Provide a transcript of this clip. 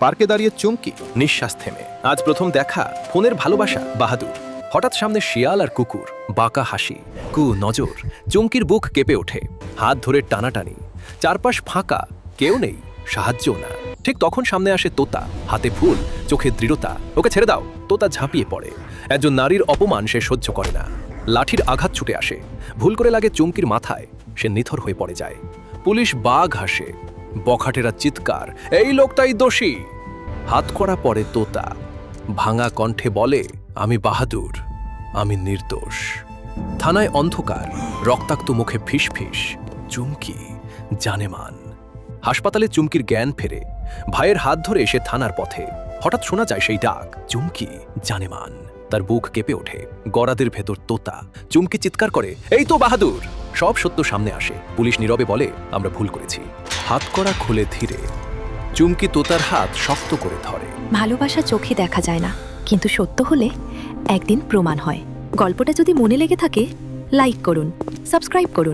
পার্কে দাঁড়িয়ে চুমকি নিঃশ্বাস থেমে। আজ প্রথম দেখা, ফোনের ভালোবাসা, বাহাদুর। হঠাৎ সামনে শিয়াল আর কুকুর, বাঁকা হাসি, নজর। চুমকির বুক কেঁপে ওঠে, হাত ধরে টানাটানি। চারপাশ ফাঁকা, কেউ নেই, সাহায্যও না। ঠিক তখন সামনে আসে তোতা, হাতে ফুল, চোখে দৃঢ়তা। ওকে ছেড়ে দাও। তোতা ঝাঁপিয়ে পড়ে। একজন নারীর অপমান সে সহ্য করে না। লাঠির আঘাত ছুটে আসে, ভুল করে লাগে চুমকির মাথায়। সে নিথর হয়ে পড়ে যায়। পুলিশ বাঘ হাসে, বখাটেরা চিৎকার, এই লোকটাই দোষী। হাত করা পড়ে তোতা, ভাঙা কণ্ঠে বলে, আমি বাহাদুর, আমি নির্দোষ। থানায় অন্ধকার, রক্তাক্ত মুখে ফিসফিস, চুমকি জানেমান। হাসপাতালে চুমকির জ্ঞান ফেরে। ভাইয়ের হাত ধরে এসে থানার পথে হঠাৎ শোনা যায় সেই ডাক, চুমকি জানেমান। তার বুক কেঁপে ওঠে, গরাদের ভেতর তোতা। চুমকি চিৎকার করে, এই তো বাহাদুর। সব সত্য সামনে আসে। পুলিশ নীরবে বলে, আমরা ভুল করেছি। হাত করা খুলে ধীরে চুমকি তোতার হাত শক্ত করে ধরে। ভালোবাসা চোখে দেখা যায় না, কিন্তু সত্য হলে একদিন প্রমাণ হয়। গল্পটা যদি মনে লেগে থাকে, লাইক করুন, সাবস্ক্রাইব করুন।